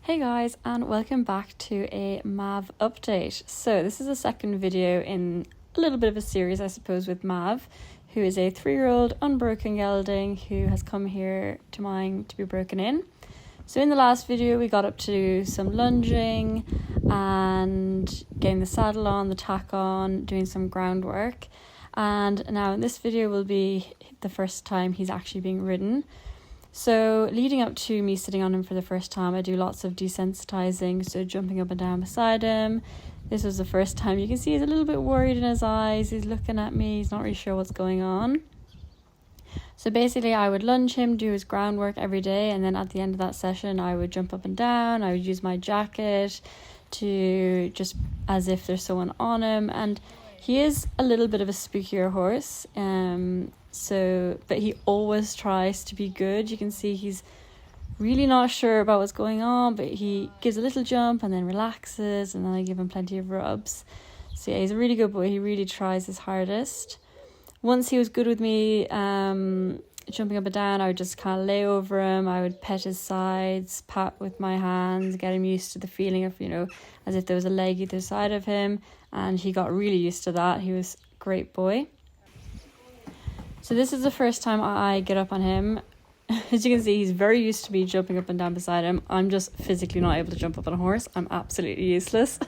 Hey guys, and welcome back to a Mav update. So this is the second video in a little bit of a series, I suppose, with Mav, who is a 3-year-old unbroken gelding who has come here to mine to be broken in. So in the last video we got up to some lunging and getting the saddle on, the tack on, doing some groundwork. And now in this video will be the first time he's actually being ridden. So leading up to me sitting on him for the first time, I do lots of desensitizing, so jumping up and down beside him. This was the first time. You can see he's a little bit worried in his eyes. He's looking at me. He's not really sure what's going on. So basically I would lunge him, do his groundwork every day, and then at the end of that session I would jump up and down. I would use my jacket to just as if there's someone on him. And he is a little bit of a spookier horse. But he always tries to be good. You can see he's really not sure about what's going on, but he gives a little jump and then relaxes, and then I give him plenty of rubs. So yeah, he's a really good boy. He really tries his hardest. Once he was good with me, jumping up and down, I would just kind of lay over him. I would pet his sides, pat with my hands, get him used to the feeling of, as if there was a leg either side of him. And he got really used to that. He was a great boy. So this is the first time I get up on him. As you can see, he's very used to me jumping up and down beside him. I'm just physically not able to jump up on a horse. I'm absolutely useless.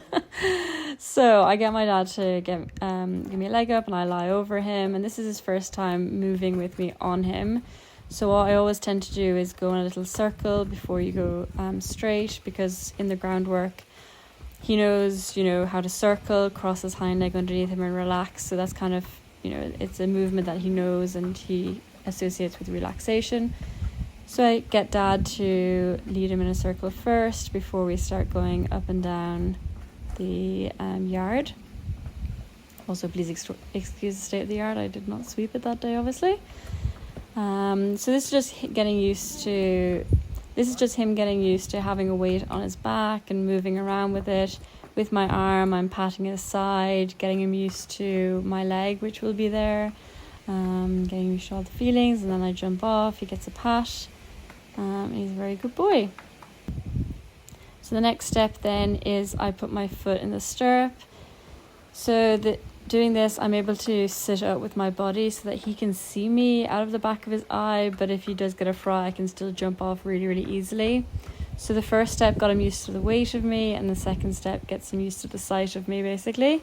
So I get my dad to give me a leg up and I lie over him. And this is his first time moving with me on him. So what I always tend to do is go in a little circle before you go straight, because in the groundwork, he knows, how to circle, cross his hind leg underneath him and relax. So that's kind of, it's a movement that he knows and he associates with relaxation. So I get Dad to lead him in a circle first before we start going up and down the yard. Also, please excuse the state of the yard. I did not sweep it that day, obviously. So this is just him getting used to having a weight on his back and moving around with it. With my arm, I'm patting his side, getting him used to my leg, which will be there, getting used to all the feelings, and then I jump off, he gets a pat, and he's a very good boy. So the next step then is I put my foot in the stirrup. So doing this, I'm able to sit up with my body so that he can see me out of the back of his eye, but if he does get a fright, I can still jump off really, really easily. So the first step got him used to the weight of me, and the second step gets him used to the sight of me, basically.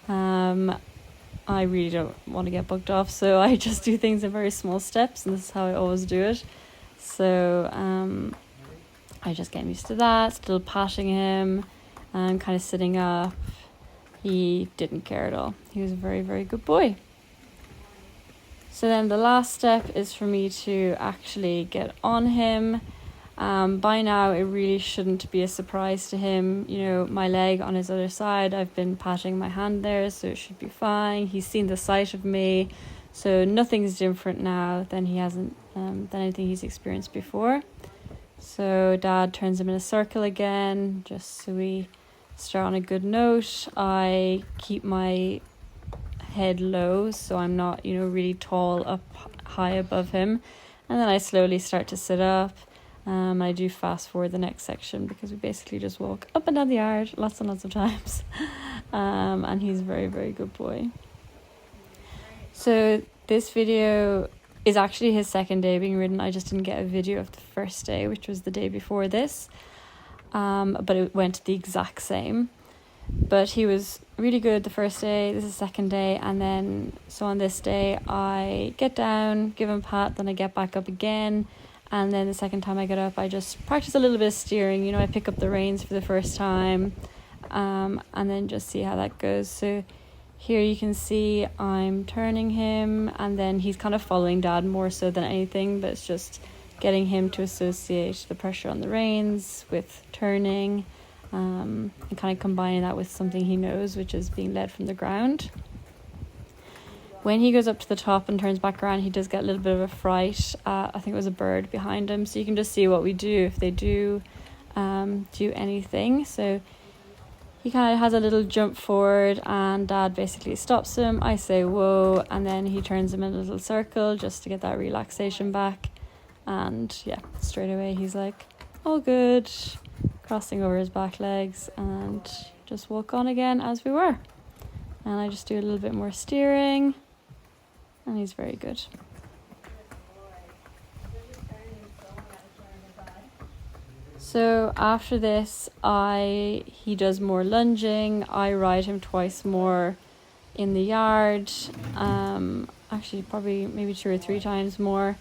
I really don't want to get bugged off, so I just do things in very small steps, and this is how I always do it. So I just get him used to that, still patting him, and kind of sitting up. He didn't care at all. He was a very, very good boy. So then the last step is for me to actually get on him. By now it really shouldn't be a surprise to him. My leg on his other side, I've been patting my hand there, so it should be fine. He's seen the sight of me, so nothing's different now than anything he's experienced before. So Dad turns him in a circle again, just so we start on a good note. I keep my head low, so I'm not really tall up high above him, and then I slowly start to sit up. I do fast forward the next section because we basically just walk up and down the yard lots and lots of times. And he's a very, very good boy. So this video is actually his second day being ridden. I just didn't get a video of the first day, which was the day before this. But it went the exact same. But he was really good the first day. This is the second day. And then, so on this day, I get down, give him a pat, then I get back up again. And then the second time I get up, I just practice a little bit of steering. I pick up the reins for the first time, and then just see how that goes. So here you can see I'm turning him, and then he's kind of following Dad more so than anything, but it's just getting him to associate the pressure on the reins with turning, and kind of combining that with something he knows, which is being led from the ground. When he goes up to the top and turns back around, he does get a little bit of a fright. I think it was a bird behind him. So you can just see what we do if they do anything. So he kind of has a little jump forward and Dad basically stops him. I say, whoa, and then he turns him in a little circle just to get that relaxation back. And yeah, straight away he's like, all good. crossing over his back legs, and just walk on again as we were. And I just do a little bit more steering, and he's very good. So after this, he does more lunging. I ride him twice more in the yard. Actually, probably maybe 2 or 3 times more.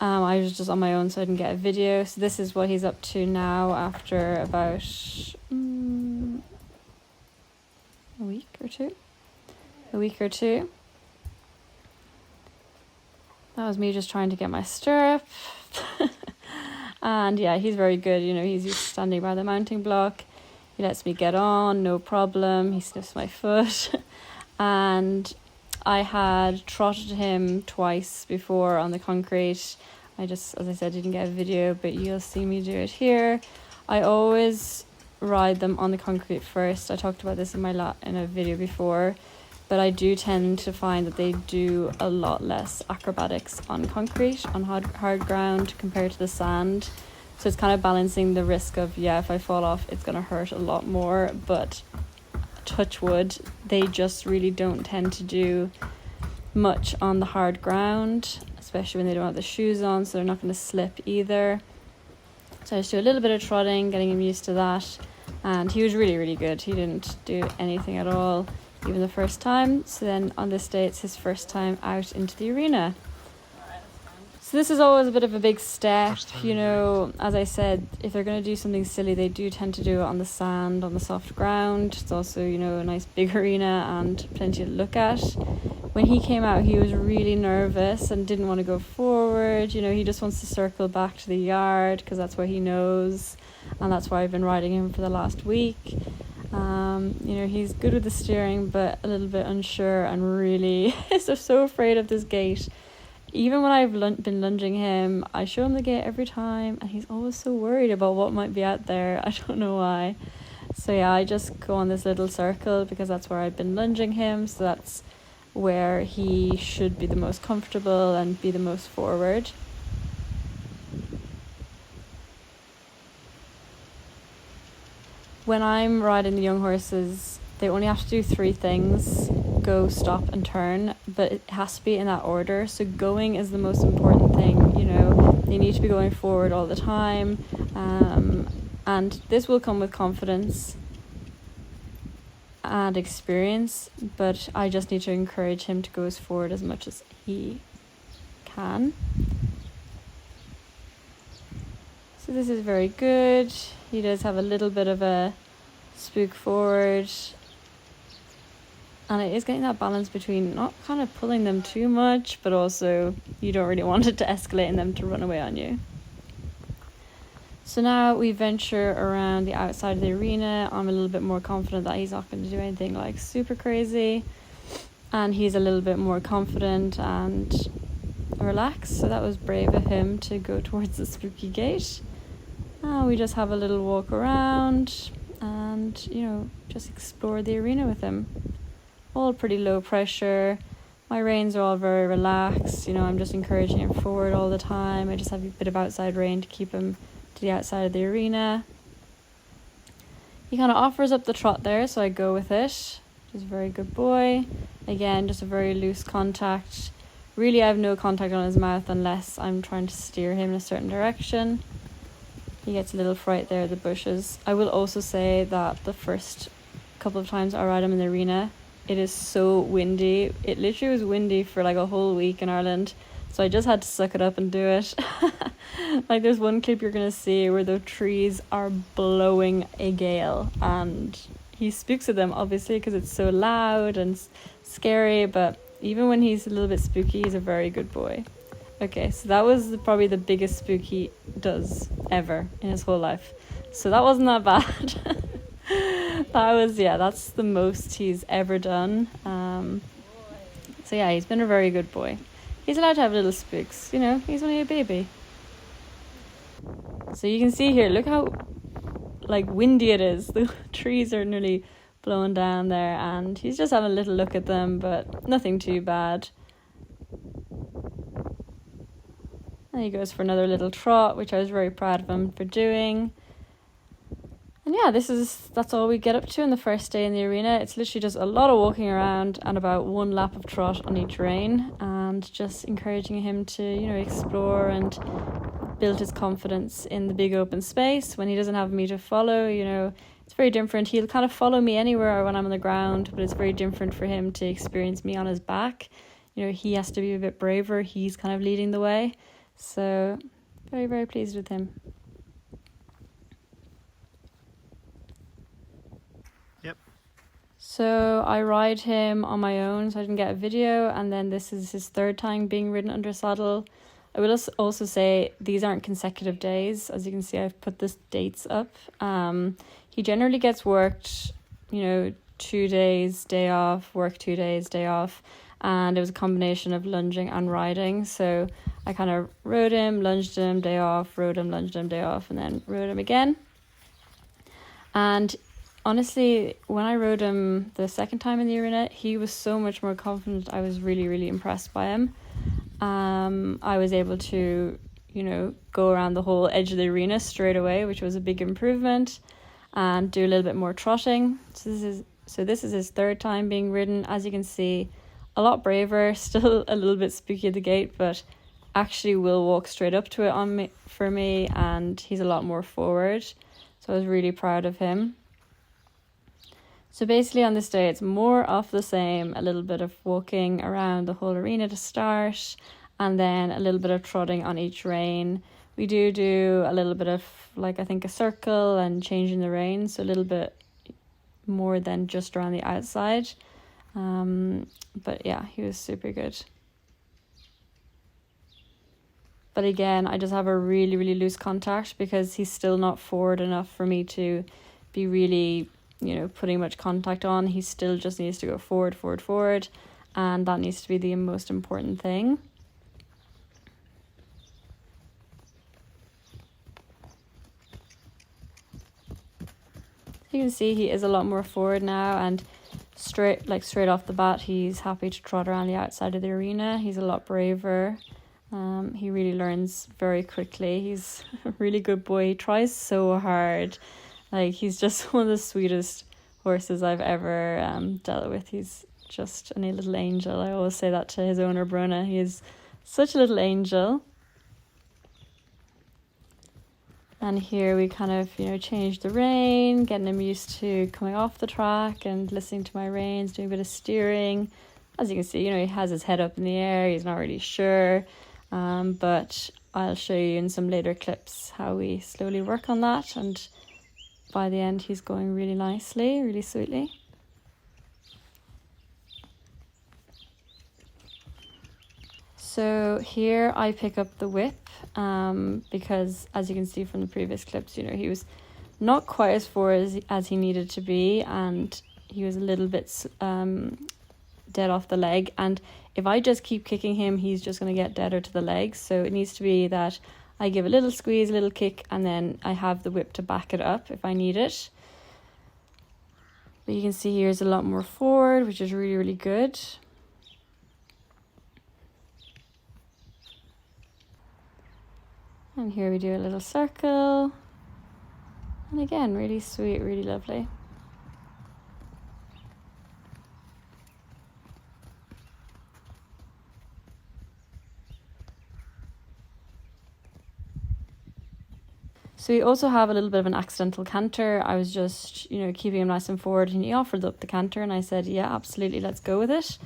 I was just on my own, so I didn't get a video. So this is what he's up to now after about a week or two. That was me just trying to get my stirrup. And yeah, he's very good. You know, he's used to standing by the mounting block. He lets me get on, no problem. He sniffs my foot. And I had trotted him twice before on the concrete. I just, as I said, didn't get a video, but you'll see me do it here. I always ride them on the concrete first. I talked about this in a video before, but I do tend to find that they do a lot less acrobatics on concrete, on hard ground compared to the sand. So it's kind of balancing the risk of, yeah, if I fall off, it's going to hurt a lot more, but touch wood, they just really don't tend to do much on the hard ground, especially when they don't have the shoes on, so they're not going to slip either. So I just do a little bit of trotting, getting him used to that, and he was really, really good. He didn't do anything at all, even the first time. So then on this day, it's his first time out into the arena. So this is always a bit of a big step, you know. As I said, if they're going to do something silly, they do tend to do it on the sand, on the soft ground. It's also, you know, a nice big arena and plenty to look at. When he came out, he was really nervous and didn't want to go forward. You know, he just wants to circle back to the yard because that's where he knows, and that's why I've been riding him for the last week. You know, he's good with the steering, but a little bit unsure and really is so afraid of this gate. Even when I've been lunging him, I show him the gate every time, and he's always so worried about what might be out there. I don't know why. So yeah, I just go on this little circle because that's where I've been lunging him. So that's where he should be the most comfortable and be the most forward. When I'm riding the young horses, they only have to do 3 things: go, stop, and turn, but it has to be in that order. So going is the most important thing, you know. They need to be going forward all the time, and this will come with confidence and experience, but I just need to encourage him to go as forward as much as he can. So this is very good. He does have a little bit of a spook forward, and it is getting that balance between not kind of pulling them too much, but also you don't really want it to escalate and them to run away on you. So now we venture around the outside of the arena. I'm a little bit more confident that he's not going to do anything like super crazy, and he's a little bit more confident and relaxed. So that was brave of him to go towards the spooky gate. We just have a little walk around and, you know, just explore the arena with him. All pretty low pressure. My reins are all very relaxed. You know, I'm just encouraging him forward all the time. I just have a bit of outside rein to keep him to the outside of the arena. He kind of offers up the trot there, so I go with it. He's a very good boy. Again, just a very loose contact. Really, I have no contact on his mouth unless I'm trying to steer him in a certain direction. He gets a little fright there at the bushes. I will also say that the first couple of times I ride him in the arena, it is so windy. It literally was windy for like a whole week in Ireland, so I just had to suck it up and do it. Like, there's one clip you're gonna see where the trees are blowing a gale, and he spooks at them obviously because it's so loud and scary, but even when he's a little bit spooky, he's a very good boy. Okay, so that was probably the biggest spook he does ever in his whole life. So that wasn't that bad. That's the most he's ever done. So yeah, he's been a very good boy. He's allowed to have little spooks, you know, he's only a baby. So you can see here, look how like windy it is. The trees are nearly blowing down there, and he's just having a little look at them, but nothing too bad. And he goes for another little trot, which I was very proud of him for doing. And yeah, that's all we get up to in the first day in the arena. It's literally just a lot of walking around and about 1 lap of trot on each rein, and just encouraging him to, you know, explore and build his confidence in the big open space. When he doesn't have me to follow, you know, it's very different. He'll kind of follow me anywhere when I'm on the ground, but it's very different for him to experience me on his back. You know, he has to be a bit braver. He's kind of leading the way. So very, very pleased with him. Yep. So I ride him on my own, so I didn't get a video, and then this is his 3rd time being ridden under saddle. I will also say these aren't consecutive days. As you can see, I've put the dates up. He generally gets worked, you know, 2 days, day off, work 2 days, day off. And it was a combination of lunging and riding. So I kind of rode him, lunged him, day off, rode him, lunged him, day off, and then rode him again. And honestly, when I rode him the 2nd time in the arena, he was so much more confident. I was really, really impressed by him. I was able to, you know, go around the whole edge of the arena straight away, which was a big improvement, and do a little bit more trotting. So this is his 3rd time being ridden. As you can see, a lot braver, still a little bit spooky at the gate, but actually will walk straight up to it for me, and he's a lot more forward. So I was really proud of him. So basically on this day, it's more of the same, a little bit of walking around the whole arena to start, and then a little bit of trotting on each rein. We do a little bit of, like, I think a circle and changing the reins, so a little bit more than just around the outside. But yeah, he was super good. But again, I just have a really, really loose contact because he's still not forward enough for me to be really, you know, putting much contact on. He still just needs to go forward, and that needs to be the most important thing. You can see he is a lot more forward now, and straight off the bat, he's happy to trot around the outside of the arena. He's a lot braver. He really learns very quickly. He's a really good boy. He tries so hard. Like, he's just one of the sweetest horses I've ever dealt with. He's just a little angel. I always say that to his owner, Brona. He is such a little angel. And here we kind of, you know, changed the rein, getting him used to coming off the track and listening to my reins, doing a bit of steering. As you can see, you know, he has his head up in the air. He's not really sure. But I'll show you in some later clips how we slowly work on that. And by the end, he's going really nicely, really sweetly. So here I pick up the whip because, as you can see from the previous clips, you know, he was not quite as forward as he needed to be, and he was a little bit dead off the leg. And if I just keep kicking him, he's just going to get deader to the legs. So it needs to be that I give a little squeeze, a little kick, and then I have the whip to back it up if I need it. But you can see here is a lot more forward, which is really, really good. And here we do a little circle. And again, really sweet, really lovely. So we also have a little bit of an accidental canter. I was just, you know, keeping him nice and forward, and he offered up the canter, and I said, yeah, absolutely, let's go with it.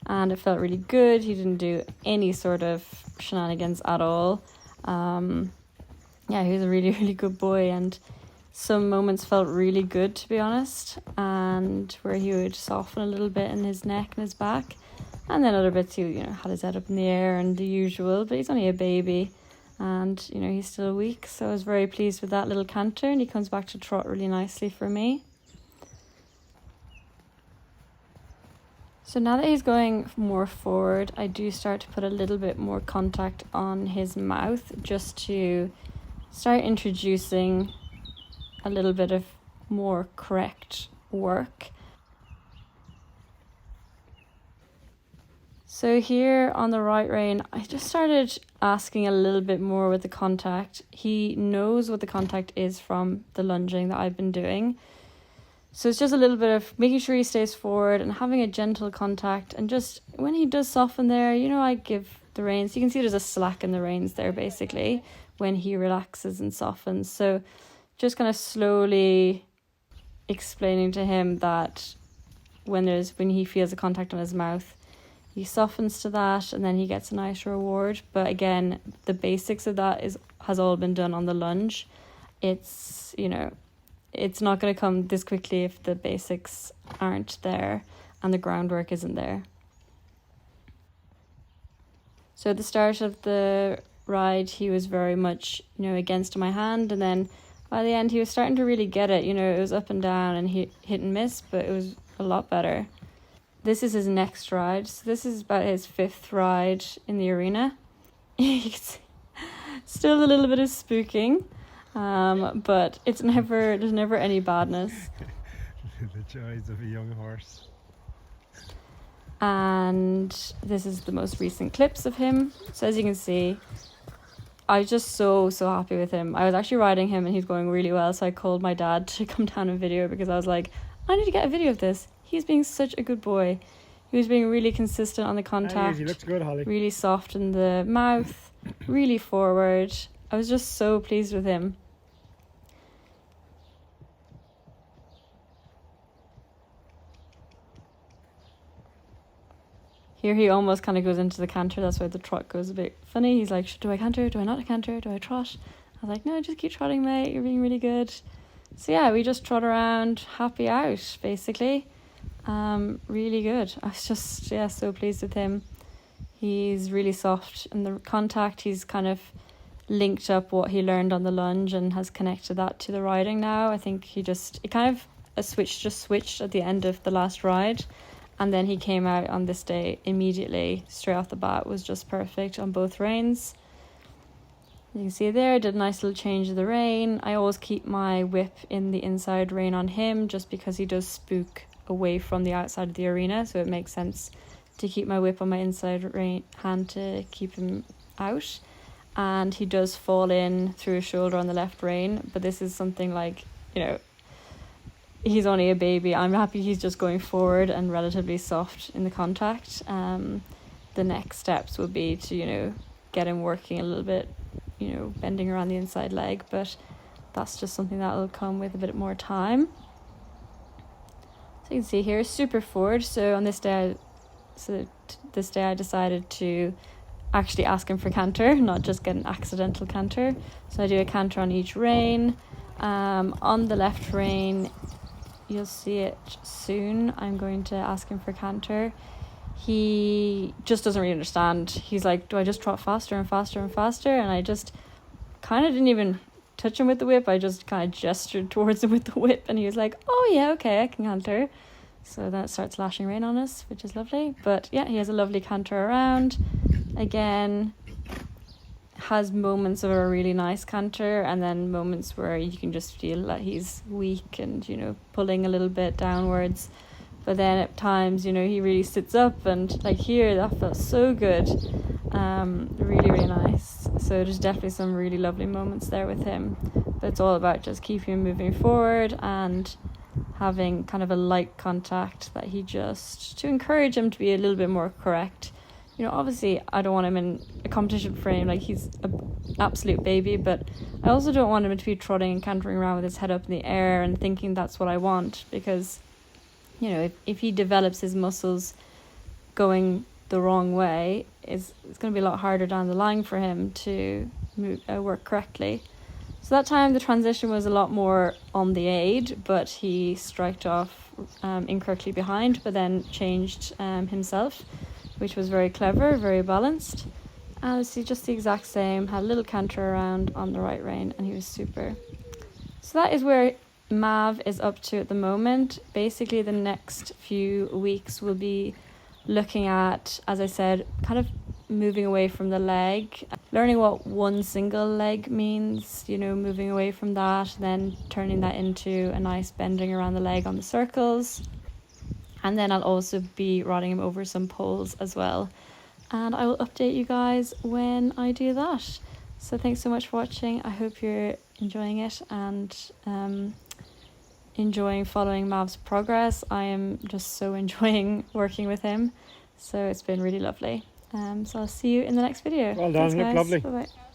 And it felt really good. He didn't do any sort of shenanigans at all. Yeah, he was a really, really good boy, and some moments felt really good, to be honest, and where he would soften a little bit in his neck and his back, and then other bits he, you know, had his head up in the air and the usual, but he's only a baby, and, you know, he's still weak. So I was very pleased with that little canter, and he comes back to trot really nicely for me. So now that he's going more forward, I do start to put a little bit more contact on his mouth, just to start introducing a little bit of more correct work. So here on the right rein, I just started asking a little bit more with the contact. He knows what the contact is from the lunging that I've been doing. So it's just a little bit of making sure he stays forward and having a gentle contact. And just when he does soften there, you know, I give the reins. You can see there's a slack in the reins there basically when he relaxes and softens. So just kind of slowly explaining to him that when he feels a contact on his mouth, he softens to that and then he gets a nice reward. But again, the basics of that has all been done on the lunge. It's, you know, it's not going to come this quickly if the basics aren't there and the groundwork isn't there. So at the start of the ride, he was very much, you know, against my hand, and then by the end he was starting to really get it. You know, it was up and down and he hit and miss, but it was a lot better. This is his next ride. So this is about his 5th ride in the arena. Still a little bit of spooking, but there's never any badness. The joys of a young horse. And this is the most recent clips of him. So as you can see, I was just so happy with him. I was actually riding him and he's going really well, so I called my dad to come down and video because I was like, I need to get a video of this. He's being such a good boy. He was being really consistent on the contact. He looks good, Holly. Really soft in the mouth, really forward. I was just so pleased with him. Here he almost kind of goes into the canter. That's why the trot goes a bit funny. He's like, do I canter? Do I not canter? Do I trot? I was like, no, just keep trotting, mate. You're being really good. So yeah, we just trot around, happy out, basically. Really good. I was just, so pleased with him. He's really soft in the contact. He's kind of linked up what he learned on the lunge and has connected that to the riding now. I think a switch just switched at the end of the last ride. And then he came out on this day immediately, straight off the bat, was just perfect on both reins. You can see there, I did a nice little change of the rein. I always keep my whip in the inside rein on him just because he does spook away from the outside of the arena, so it makes sense to keep my whip on my inside rein hand to keep him out. And he does fall in through his shoulder on the left rein, but this is something like, you know, he's only a baby. I'm happy he's just going forward and relatively soft in the contact. The next steps would be to, you know, get him working a little bit, you know, bending around the inside leg, but that's just something that will come with a bit more time. So you can see here, super forward. So on this day, I decided to actually ask him for canter, not just get an accidental canter. So I do a canter on each rein. On the left rein, you'll see it soon. I'm going to ask him for canter. He just doesn't really understand. He's like, do I just trot faster and faster and faster? And I just kind of didn't even touch him with the whip. I just kind of gestured towards him with the whip and he was like, oh yeah, okay, I can canter. So then it starts lashing rain on us, which is lovely. But yeah, he has a lovely canter around. Again, has moments of a really nice canter and then moments where you can just feel that he's weak and, you know, pulling a little bit downwards. But then at times, you know, he really sits up, and like here, that felt so good. Really, really nice. So there's definitely some really lovely moments there with him. But it's all about just keeping him moving forward and having kind of a light contact that to encourage him to be a little bit more correct. You know, obviously I don't want him in a competition frame, like he's an absolute baby, but I also don't want him to be trotting and cantering around with his head up in the air and thinking that's what I want, because, you know, if he develops his muscles going the wrong way, it's going to be a lot harder down the line for him to work correctly. So that time the transition was a lot more on the aid, but he striked off incorrectly behind, but then changed himself, which was very clever, very balanced. And see, just the exact same, had a little canter around on the right rein, and he was super. So that is where Mav is up to at the moment. Basically the next few weeks will be looking at, as I said, kind of moving away from the leg, learning what one single leg means, you know, moving away from that, then turning that into a nice bending around the leg on the circles. And then I'll also be riding him over some poles as well. And I will update you guys when I do that. So thanks so much for watching. I hope you're enjoying it and enjoying following Mav's progress. I am just so enjoying working with him. So it's been really lovely. So I'll see you in the next video. Well done, Thanks, look guys. lovely. Bye-bye.